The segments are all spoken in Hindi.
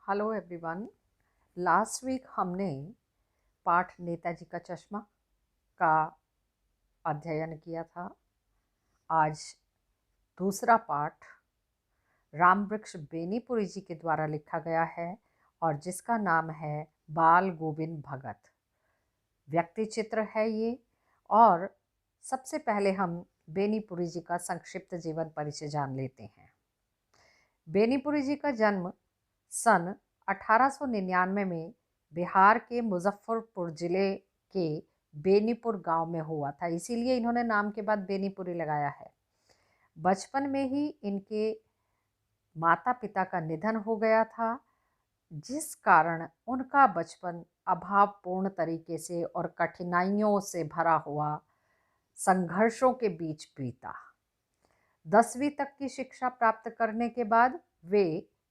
Hello everyone. लास्ट वीक हमने पाठ नेताजी का चश्मा का अध्ययन किया था। आज दूसरा पाठ रामवृक्ष बेनीपुरी जी के द्वारा लिखा गया है और जिसका नाम है बाल गोविंद भगत। व्यक्ति चित्र है ये। और सबसे पहले हम बेनीपुरी जी का संक्षिप्त जीवन परिचय जान लेते हैं। बेनीपुरी जी का जन्म सन 1899 में बिहार के मुजफ्फरपुर जिले के बेनीपुर गांव में हुआ था, इसीलिए इन्होंने नाम के बाद बेनीपुरी लगाया है। बचपन में ही इनके माता पिता का निधन हो गया था, जिस कारण उनका बचपन अभावपूर्ण तरीके से और कठिनाइयों से भरा हुआ संघर्षों के बीच बीता। 10वीं तक की शिक्षा प्राप्त करने के बाद वे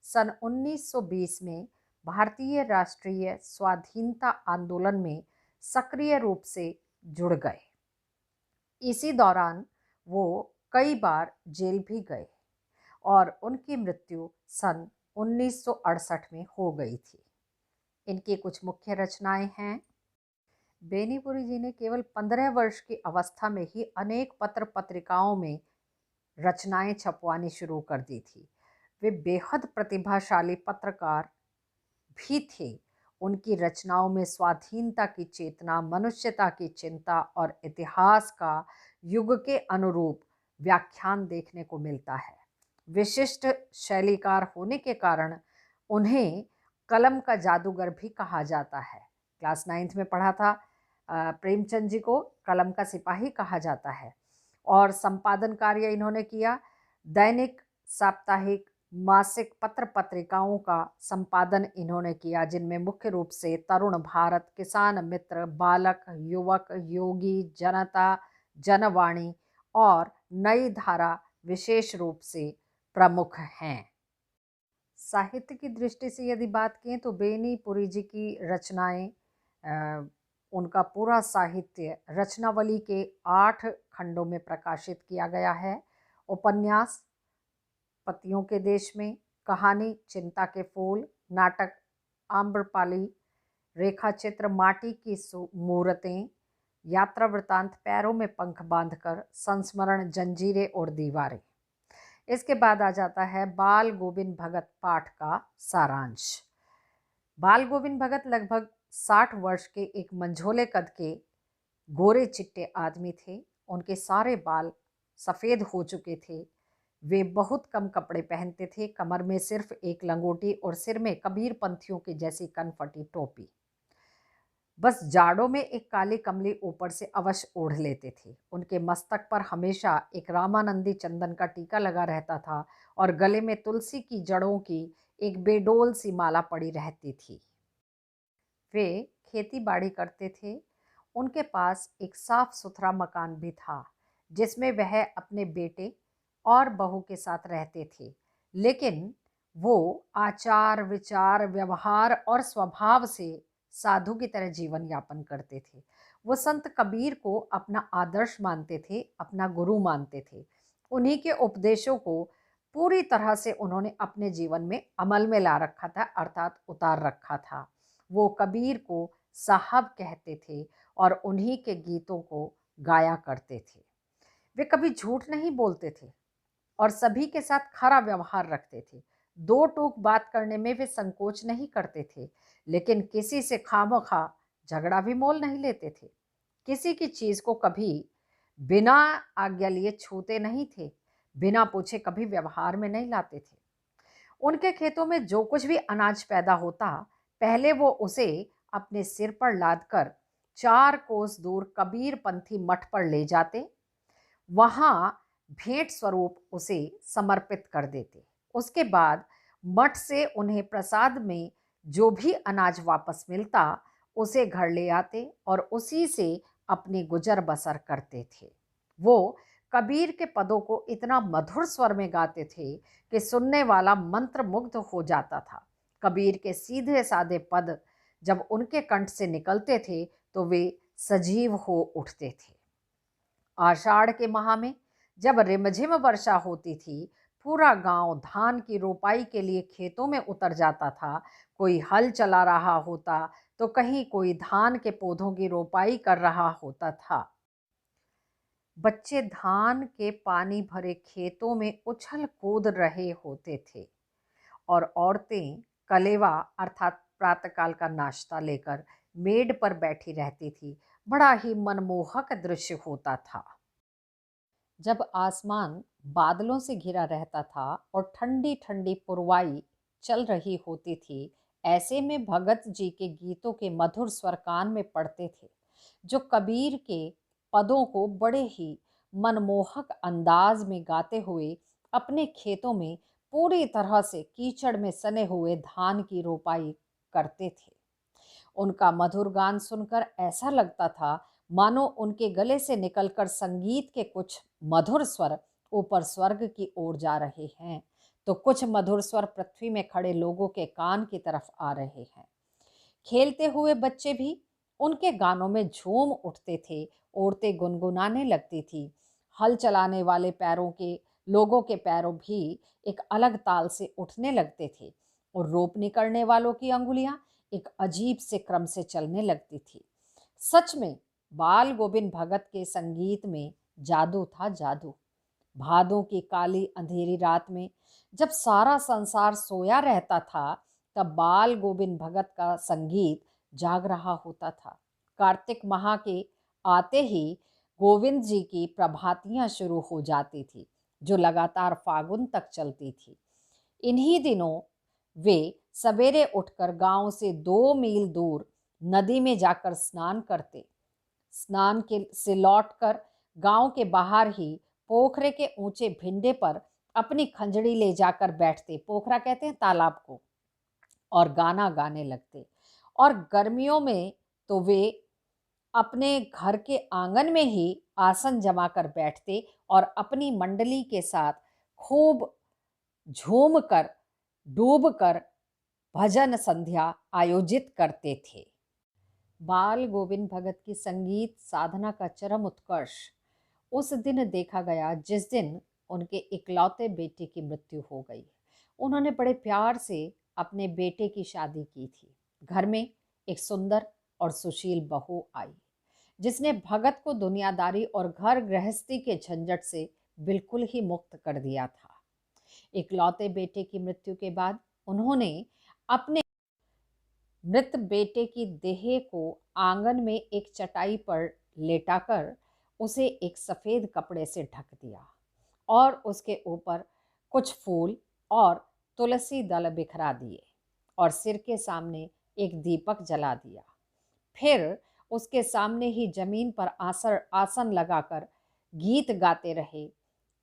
सन 1920 में भारतीय राष्ट्रीय स्वाधीनता आंदोलन में सक्रिय रूप से जुड़ गए। इसी दौरान वो कई बार जेल भी गए और उनकी मृत्यु सन 1968 में हो गई थी। इनकी कुछ मुख्य रचनाएं हैं। बेनीपुरी जी ने केवल 15 वर्ष की अवस्था में ही अनेक पत्र पत्रिकाओं में रचनाएं छपवानी शुरू कर दी थी। वे बेहद प्रतिभाशाली पत्रकार भी थे। उनकी रचनाओं में स्वाधीनता की चेतना, मनुष्यता की चिंता और इतिहास का युग के अनुरूप व्याख्यान देखने को मिलता है। विशिष्ट शैलीकार होने के कारण उन्हें कलम का जादूगर भी कहा जाता है। क्लास 9th में पढ़ा था, प्रेमचंद जी को कलम का सिपाही कहा जाता है। और संपादन कार्य इन्होंने किया। दैनिक, साप्ताहिक, मासिक पत्र पत्रिकाओं का संपादन इन्होंने किया, जिनमें मुख्य रूप से तरुण भारत, किसान मित्र, बालक, युवक, योगी, जनता, जनवाणी और नई धारा विशेष रूप से प्रमुख हैं। साहित्य की दृष्टि से यदि बात करें तो बेनीपुरी जी की रचनाएं, उनका पूरा साहित्य रचनावली के 8 खंडों में प्रकाशित किया गया है। उपन्यास पतियों के देश में, कहानी चिंता के फूल, नाटक आम्रपाली, रेखा चित्र माटी की मूरतें, यात्रा वृतांत पैरों में पंख बांधकर, संस्मरण जंजीरें और दीवारें। इसके बाद आ जाता है बाल गोविंद भगत पाठ का सारांश। बाल गोविंद भगत लगभग 60 वर्ष के एक मंझोले कद के गोरे चिट्टे आदमी थे। उनके सारे बाल सफ़ेद हो चुके थे। वे बहुत कम कपड़े पहनते थे, कमर में सिर्फ एक लंगोटी और सिर में कबीर पंथियों की जैसी कनफटी टोपी। बस जाड़ों में एक काली कमली ऊपर से अवश्य ओढ़ लेते थे। उनके मस्तक पर हमेशा एक रामानंदी चंदन का टीका लगा रहता था और गले में तुलसी की जड़ों की एक बेडोल सी माला पड़ी रहती थी। वे खेती बाड़ी करते थे। उनके पास एक साफ सुथरा मकान भी था, जिसमें वह अपने बेटे और बहू के साथ रहते थे। लेकिन वो आचार, विचार, व्यवहार और स्वभाव से साधु की तरह जीवन यापन करते थे। वो संत कबीर को अपना आदर्श मानते थे, अपना गुरु मानते थे। उन्हीं के उपदेशों को पूरी तरह से उन्होंने अपने जीवन में अमल में ला रखा था, अर्थात उतार रखा था। वो कबीर को साहब कहते थे और उन्हीं के गीतों को गाया करते थे। वे कभी झूठ नहीं बोलते थे और सभी के साथ खरा व्यवहार रखते थे। दो टूक बात करने में वे संकोच नहीं करते थे, लेकिन किसी से खामखा झगड़ा भी मोल नहीं लेते थे। किसी की चीज को कभी बिना आज्ञा लिए छूते नहीं थे, बिना पूछे कभी व्यवहार में नहीं लाते थे। उनके खेतों में जो कुछ भी अनाज पैदा होता, पहले वो उसे अपने सिर पर लादकर 4 कोस दूर कबीर पंथी मठ पर ले जाते। वहां भेंट स्वरूप उसे समर्पित कर देते। उसके बाद मठ से उन्हें प्रसाद में जो भी अनाज वापस मिलता, उसे घर ले आते और उसी से अपनी गुजर बसर करते थे। वो कबीर के पदों को इतना मधुर स्वर में गाते थे कि सुनने वाला मंत्र मुग्ध हो जाता था। कबीर के सीधे साधे पद जब उनके कंठ से निकलते थे तो वे सजीव हो उठते थे। आषाढ़ के माह में जब रिमझिम वर्षा होती थी, पूरा गांव धान की रोपाई के लिए खेतों में उतर जाता था। कोई हल चला रहा होता तो कहीं कोई धान के पौधों की रोपाई कर रहा होता था। बच्चे धान के पानी भरे खेतों में उछल कूद रहे होते थे और औरतें कलेवा अर्थात प्रातःकाल का नाश्ता लेकर मेड पर बैठी रहती थी। बड़ा ही मनमोहक दृश्य होता था। जब आसमान बादलों से घिरा रहता था और ठंडी ठंडी पुरवाई चल रही होती थी, ऐसे में भगत जी के गीतों के मधुर स्वर कान में पड़ते थे, जो कबीर के पदों को बड़े ही मनमोहक अंदाज में गाते हुए अपने खेतों में पूरी तरह से कीचड़ में सने हुए धान की रोपाई करते थे। उनका मधुर गान सुनकर ऐसा लगता था मानो उनके गले से निकलकर संगीत के कुछ मधुर स्वर ऊपर स्वर्ग की ओर जा रहे हैं, तो कुछ मधुर स्वर पृथ्वी में खड़े लोगों के कान की तरफ आ रहे हैं। खेलते हुए बच्चे भी उनके गानों में झूम उठते थे, औरतें गुनगुनाने लगती थी। हल चलाने वाले पैरों के लोगों के पैरों भी एक अलग ताल से उठने लगते थे और रोपनी करने वालों की अंगुलियां एक अजीब से क्रम से चलने लगती थी। सच में बाल गोविंद भगत के संगीत में जादू था, जादू। भादों की काली अंधेरी रात में जब सारा संसार सोया रहता था, तब बाल गोविंद भगत का संगीत जाग रहा होता था। कार्तिक माह के आते ही गोविंद जी की प्रभातियां शुरू हो जाती थी, जो लगातार फागुन तक चलती थी। इन्हीं दिनों वे सवेरे उठकर गांव से 2 मील दूर नदी में जाकर स्नान करते। स्नान के से लौटकर गांव के बाहर ही पोखरे के ऊंचे भिंडे पर अपनी खंजड़ी ले जाकर बैठते, पोखरा कहते हैं तालाब को, और गाना गाने लगते। और गर्मियों में तो वे अपने घर के आंगन में ही आसन जमा कर बैठते और अपनी मंडली के साथ खूब झूम कर डूब कर भजन संध्या आयोजित करते थे। बाल गोविंद भगत की संगीत साधना का चरम उत्कर्ष उस दिन देखा गया जिस दिन उनके इकलौते बेटे की मृत्यु हो गई। उन्होंने बड़े प्यार से अपने बेटे की शादी की थी। घर में एक सुंदर और सुशील बहू आई, जिसने भगत को दुनियादारी और घर गृहस्थी के झंझट से बिल्कुल ही मुक्त कर दिया था। इकलौते बेटे की मृत्यु के बाद उन्होंने अपने मृत बेटे की देह को आंगन में एक चटाई पर लेटाकर उसे एक सफेद कपड़े से ढक दिया और उसके ऊपर कुछ फूल और तुलसी दल बिखरा दिए और सिर के सामने एक दीपक जला दिया। फिर उसके सामने ही जमीन पर आसन लगाकर गीत गाते रहे,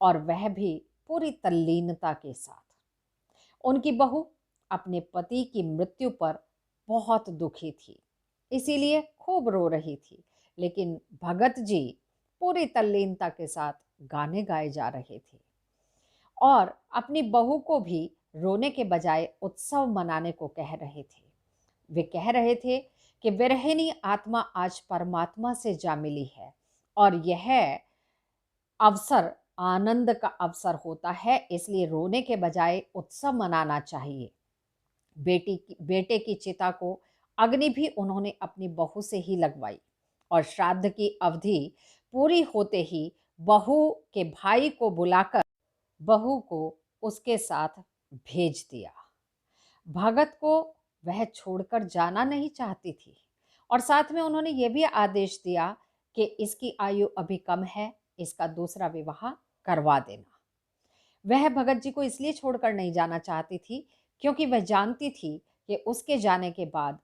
और वह भी पूरी तल्लीनता के साथ। उनकी बहू अपने पति की मृत्यु पर बहुत दुखी थी, इसीलिए खूब रो रही थी, लेकिन भगत जी पूरी तल्लीनता के साथ गाने गाए जा रहे थे और अपनी बहू को भी रोने के बजाय उत्सव मनाने को कह रहे थे। वे कह रहे थे कि विरहिणी आत्मा आज परमात्मा से जा मिली है और यह अवसर आनंद का अवसर होता है, इसलिए रोने के बजाय उत्सव मनाना चाहिए। बेटे की चिता को अग्नि भी उन्होंने अपनी बहू से ही लगवाई और श्राद्ध की अवधि पूरी होते ही बहू के भाई को बुलाकर बहू को उसके साथ भेज दिया। भगत को वह छोड़कर जाना नहीं चाहती थी और साथ में उन्होंने ये भी आदेश दिया कि इसकी आयु अभी कम है, इसका दूसरा विवाह करवा देना। वह भगत जी को इसलिए छोड़कर नहीं जाना चाहती थी क्योंकि वह जानती थी कि उसके जाने के बाद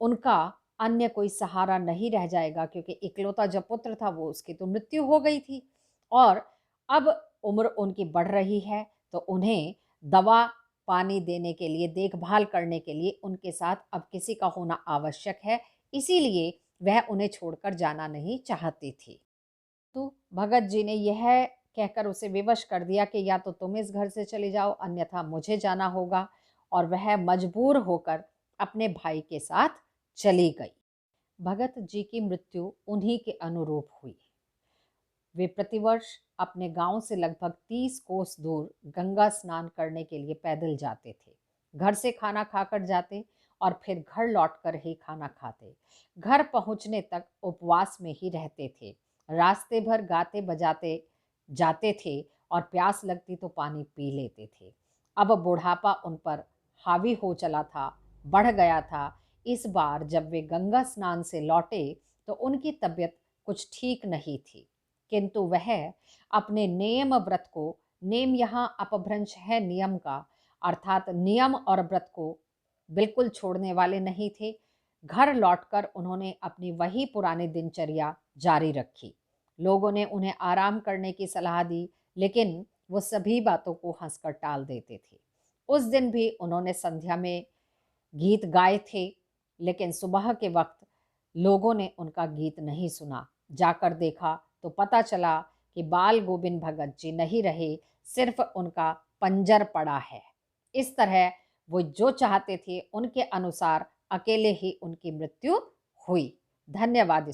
उनका अन्य कोई सहारा नहीं रह जाएगा, क्योंकि इकलौता जो पुत्र था वो उसकी तो मृत्यु हो गई थी और अब उम्र उनकी बढ़ रही है, तो उन्हें दवा पानी देने के लिए, देखभाल करने के लिए उनके साथ अब किसी का होना आवश्यक है। इसीलिए वह उन्हें छोड़कर जाना नहीं चाहती थी। तो भगत जी ने यह कहकर उसे विवश कर दिया कि या तो तुम इस घर से चले जाओ, अन्यथा मुझे जाना होगा, और वह मजबूर होकर अपने भाई के साथ चली गई। भगत जी की मृत्यु उन्हीं के अनुरूप हुई। वे प्रतिवर्ष अपने गांव से लगभग 30 कोस दूर गंगा स्नान करने के लिए पैदल जाते थे। घर से खाना खाकर जाते और फिर घर लौटकर ही खाना खाते। घर पहुंचने तक उपवास में ही रहते थे। रास्ते भर गाते बजाते जाते थे और प्यास लगती तो पानी पी लेते थे। अब बुढ़ापा उन पर हावी हो चला था, बढ़ गया था। इस बार जब वे गंगा स्नान से लौटे तो उनकी तबीयत कुछ ठीक नहीं थी, किंतु वह अपने नेम व्रत को, नेम यहाँ अपभ्रंश है नियम का, अर्थात नियम और व्रत को बिल्कुल छोड़ने वाले नहीं थे। घर लौटकर उन्होंने अपनी वही पुरानी दिनचर्या जारी रखी। लोगों ने उन्हें आराम करने की सलाह दी, लेकिन वो सभी बातों को हंसकर टाल देते थे। उस दिन भी उन्होंने संध्या में गीत गाए थे, लेकिन सुबह के वक्त लोगों ने उनका गीत नहीं सुना। जाकर देखा तो पता चला कि बाल गोविंद भगत जी नहीं रहे, सिर्फ उनका पंजर पड़ा है। इस तरह वो जो चाहते थे उनके अनुसार अकेले ही उनकी मृत्यु हुई। धन्यवाद।